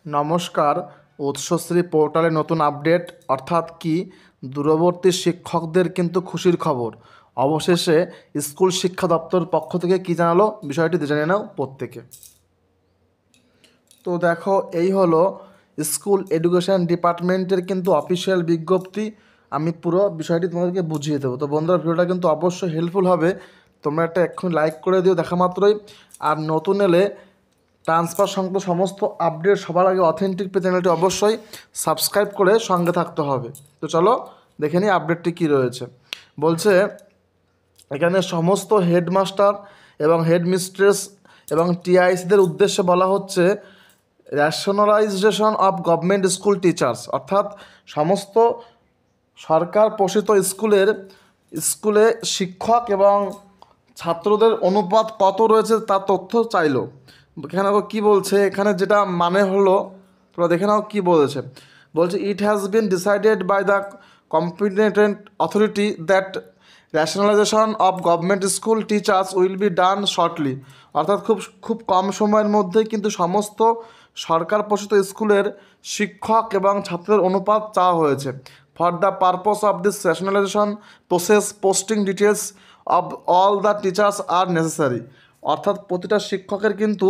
নমস্কার। উৎসশ্রী পোর্টালে নতুন আপডেট অর্থাৎ কি দূরবর্তী শিক্ষকদের কিন্তু খুশির খবর। অবশেষে স্কুল শিক্ষা দপ্তর পক্ষ থেকে কী জানালো বিষয়টি জেনে নাও প্রত্যেকে। তো দেখো, এই হলো স্কুল এডুকেশন ডিপার্টমেন্টের কিন্তু অফিসিয়াল বিজ্ঞপ্তি। আমি পুরো বিষয়টি তোমাদেরকে বুঝিয়ে দেবো। তো বন্ধুরা, ভিডিওটা কিন্তু অবশ্যই হেল্পফুল হবে। তোমরা একটা এক্ষুনি লাইক করে দিও দেখা মাত্রই। আর নতুন এলে ট্রান্সফার সংক্রান্ত সমস্ত আপডেট সবার আগে অথেন্টিক পেতে চ্যানেলটি অবশ্যই সাবস্ক্রাইব করে সঙ্গে থাকতে হবে। তো চলো দেখে নিই আপডেটটি কী রয়েছে। বলছে এখানে সমস্ত হেডমাস্টার এবং হেডমিস্ট্রেস এবং টিআইসিদের উদ্দেশ্যে বলা হচ্ছে rationalisation of government school teachers, অর্থাৎ সমস্ত সরকার পোষিত স্কুলে শিক্ষক এবং ছাত্রদের অনুপাত কত রয়েছে তার তথ্য চাইলো। এখানে কী বলছে, এখানে যেটা মানে হলো তোমরা দেখে নাও কী বলেছে। বলছে it has been decided by the competent authority that rationalisation of government school teachers will be done shortly, অর্থাৎ খুব কম সময়ের মধ্যেই কিন্তু সমস্ত সরকার পোষিত স্কুলের শিক্ষক এবং ছাত্রের অনুপাত চাওয়া হয়েছে। For the purpose of this rationalisation process posting details of all the teachers are necessary, অর্থাৎ প্রতিটা শিক্ষকের কিন্তু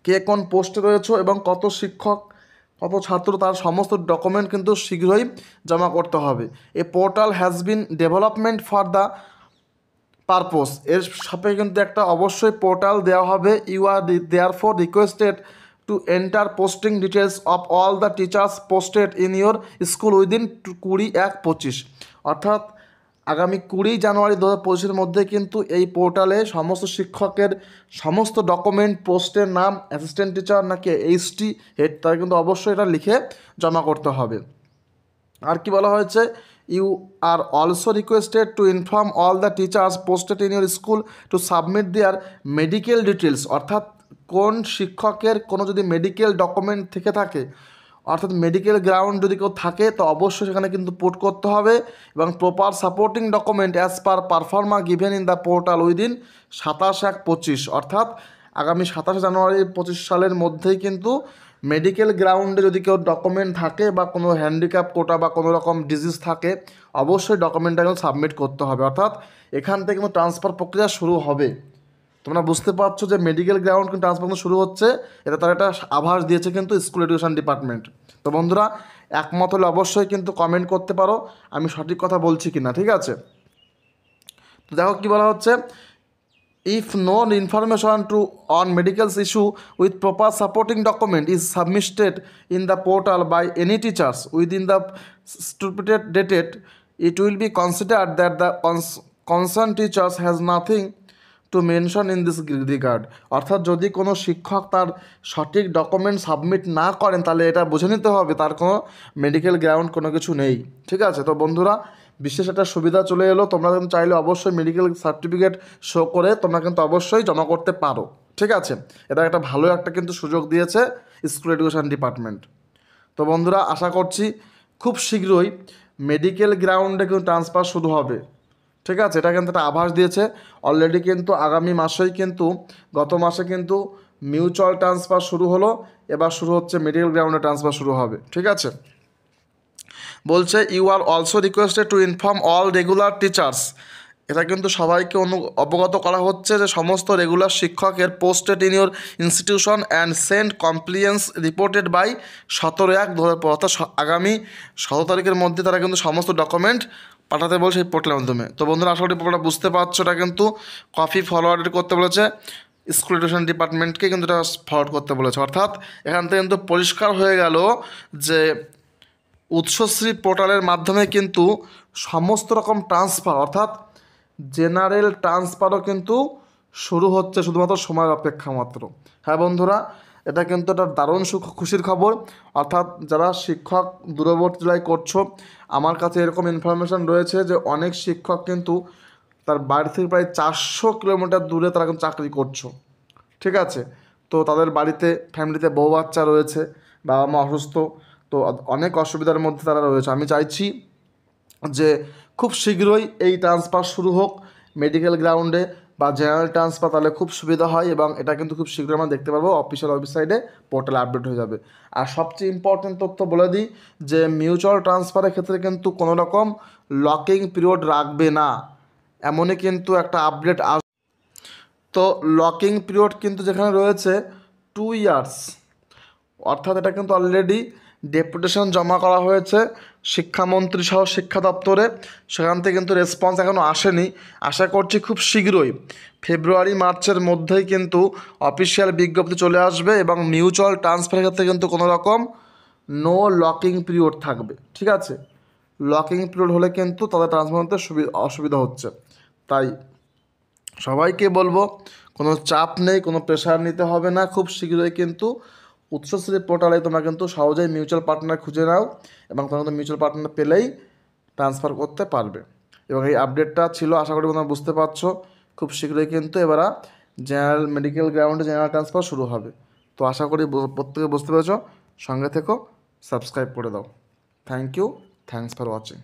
কে কোন পোস্টে রয়েছে এবং কত শিক্ষক কত ছাত্র তার সমস্ত ডকুমেন্ট কিন্তু শীঘ্রই জমা করতে হবে। A portal has been development for the purpose, এর সাথে কিন্তু একটা অবশ্যই পোর্টাল দেওয়া হবে। You are there for requested to enter posting details of all the teachers posted in your school within 20/1/25, অর্থাৎ আগামী 20 জানুয়ারি 2025 মধ্যে কিন্তু এই পোর্টালে সমস্ত শিক্ষকের সমস্ত ডকুমেন্ট, পোস্টের নাম, অ্যাসিস্ট্যান্ট টিচার নাকি এইচটি হেড, তারা কিন্তু অবশ্যই এটা লিখে জমা করতে হবে। আর কি বলা হয়েছে, you are also requested to inform all the teachers posted in your school to submit their medical details, অর্থাৎ কোন শিক্ষকের কোনো যদি মেডিকেল ডকুমেন্ট থেকে থাকে, অর্থাৎ মেডিকেল গ্রাউন্ড যদি কেউ থাকে তো অবশ্যই সেখানে কিন্তু পুট করতে হবে, এবং proper supporting document as per পারফর্মা given in the portal within 27/1/25, অর্থাৎ আগামী 27 জানুয়ারি 2025 সালের মধ্যেই কিন্তু মেডিকেল গ্রাউন্ডে যদি কেউ ডকুমেন্ট থাকে বা কোনো হ্যান্ডিক্যাপ কোটা বা কোনো রকম ডিজিজ থাকে অবশ্যই ডকুমেন্টটা কিন্তু সাবমিট করতে হবে, অর্থাৎ এখান থেকে কিন্তু ট্রান্সফার প্রক্রিয়া শুরু হবে। তোমরা বুঝতে পারছো যে মেডিকেল গ্রাউন্ড কিন্তু ট্রান্সফার শুরু হচ্ছে, এটা তারা একটা আভাস দিয়েছে কিন্তু স্কুল এডুকেশন ডিপার্টমেন্ট। তো বন্ধুরা, একমত হলে অবশ্যই কিন্তু কমেন্ট করতে পারো আমি সঠিক কথা বলছি কি না, ঠিক আছে। তো দেখো কী বলা হচ্ছে, if no information to on medical issue with proper supporting document is submitted in the portal by any teachers within the stipulated date, it will be considered that the concerned teachers has nothing two mention in this regard, অর্থাৎ যদি কোনো শিক্ষক তার সঠিক document submit না করেন তাহলে এটা বুঝে নিতে হবে তার কোনো মেডিকেল গ্রাউন্ড কোনো কিছু নেই, ঠিক আছে। তো বন্ধুরা, বিশেষ একটা সুবিধা চলে এলো, তোমরা কিন্তু চাইলে অবশ্যই মেডিকেল সার্টিফিকেট শো করে তোমরা কিন্তু অবশ্যই জমা করতে পারো, ঠিক আছে। এটা একটা ভালো একটা কিন্তু সুযোগ দিয়েছে স্কুল এডুকেশন ডিপার্টমেন্ট। তো বন্ধুরা, আশা করছি খুব শীঘ্রই মেডিকেল গ্রাউন্ডে কিন্তু ট্রান্সফার শুরু হবে, ঠিক আছে। এটা কিন্তু একটা আভাস দিয়েছে অলরেডি, কিন্তু আগামী মাসেই কিন্তু গত মাসে কিন্তু মিউচুয়াল ট্রান্সফার শুরু হলো, এবার শুরু হচ্ছে মেডিকেল গ্রাউন্ডে ট্রান্সফার শুরু হবে, ঠিক আছে। বলছে you are also requested to inform all regular teachers, এটা কিন্তু সবাইকে অবগত করা হচ্ছে যে সমস্ত রেগুলার শিক্ষকের posted in your institution and send compliance reported by 17/1/2025, অর্থাৎ আগামী 17 তারিখের মধ্যে তারা কিন্তু সমস্ত ডকুমেন্ট পাঠাতে বলছে এই পোর্টালের মাধ্যমে। তো বন্ধুরা, আশা করি পুরোটা বুঝতে পারছো, এটা কিন্তু কপি ফরওয়ার্ড করতে বলেছে স্কুল এডুকেশন ডিপার্টমেন্টকে, কিন্তু এটা ফরওয়ার্ড করতে বলেছে, অর্থাৎ এখান থেকে কিন্তু পরিষ্কার হয়ে গেল যে উৎসশ্রী পোর্টালের মাধ্যমে কিন্তু সমস্ত রকম ট্রান্সফার অর্থাৎ জেনারেল ট্রান্সফারও কিন্তু শুরু হচ্ছে, শুধুমাত্র সময়ের অপেক্ষা মাত্র। হ্যাঁ বন্ধুরা, এটা কিন্তু একটা দারুণ খুশির খবর, অর্থাৎ যারা শিক্ষক দূরবর্তী জেলায় করছো, আমার কাছে এরকম ইনফরমেশান রয়েছে যে অনেক শিক্ষক কিন্তু তার বাড়ি থেকে প্রায় 400 কিলোমিটার দূরে তারা কিন্তু চাকরি করছো, ঠিক আছে। তো তাদের বাড়িতে ফ্যামিলিতে বউ বাচ্চা রয়েছে, বাবা মা অসুস্থ, তো অনেক অসুবিধার মধ্যে তারা রয়েছে। আমি চাইছি যে খুব শীঘ্রই এই ট্রান্সফার শুরু হোক মেডিকেল গ্রাউন্ডে, বা জেনারেল ট্রান্সফার, তাহলে খুব সুবিধা হয় এবং এটা কিন্তু খুব শীঘ্রই আমরা দেখতে পারবো অফিসিয়াল ওয়েবসাইটে, পোর্টালে আপডেট হয়ে যাবে। আর সবচেয়ে ইম্পর্টেন্ট তথ্য বলে দিই যে মিউচুয়াল ট্রান্সফারের ক্ষেত্রে কিন্তু কোনো রকম লকিং পিরিয়ড রাখবে না, এমনই কিন্তু একটা আপডেট তো লকিং পিরিয়ড কিন্তু যেখানে রয়েছে 2 ইয়ার্স, অর্থাৎ এটা কিন্তু অলরেডি ডেপুটেশন জমা করা হয়েছে শিক্ষামন্ত্রী সহ শিক্ষা দপ্তরে, সেখান থেকে কিন্তু রেসপন্স এখনও আসেনি। আশা করছি খুব শীঘ্রই ফেব্রুয়ারি মার্চের মধ্যেই কিন্তু অফিসিয়াল বিজ্ঞপ্তি চলে আসবে এবং মিউচুয়াল ট্রান্সফারের ক্ষেত্রে কিন্তু কোনো রকম নো লকিং পিরিয়ড থাকবে, ঠিক আছে? লকিং পিরিয়ড হলে কিন্তু তাদের ট্রান্সফার করতে অসুবিধা হচ্ছে। তাই সবাইকে বলবো কোনো চাপ নেই, কোনো প্রেশার নিতে হবে না, খুব শীঘ্রই কিন্তু উৎসশ্রী পোর্টালে তোমরা কিন্তু সহজেই মিউচুয়াল পার্টনার খুঁজে নাও এবং তোমরা কিন্তু মিউচুয়াল পার্টনার পেলেই ট্রান্সফার করতে পারবে। এবং এই আপডেটটা ছিল, আশা করি তোমরা বুঝতে পারছো। খুব শীঘ্রই কিন্তু এবার জেনারেল মেডিকেল গ্রাউন্ডে জেনারেল ট্রান্সফার শুরু হবে। তো আশা করি প্রত্যেকে বুঝতে পেরেছো। সঙ্গে থেকো, সাবস্ক্রাইব করে দাও। Thank you, thanks for watching.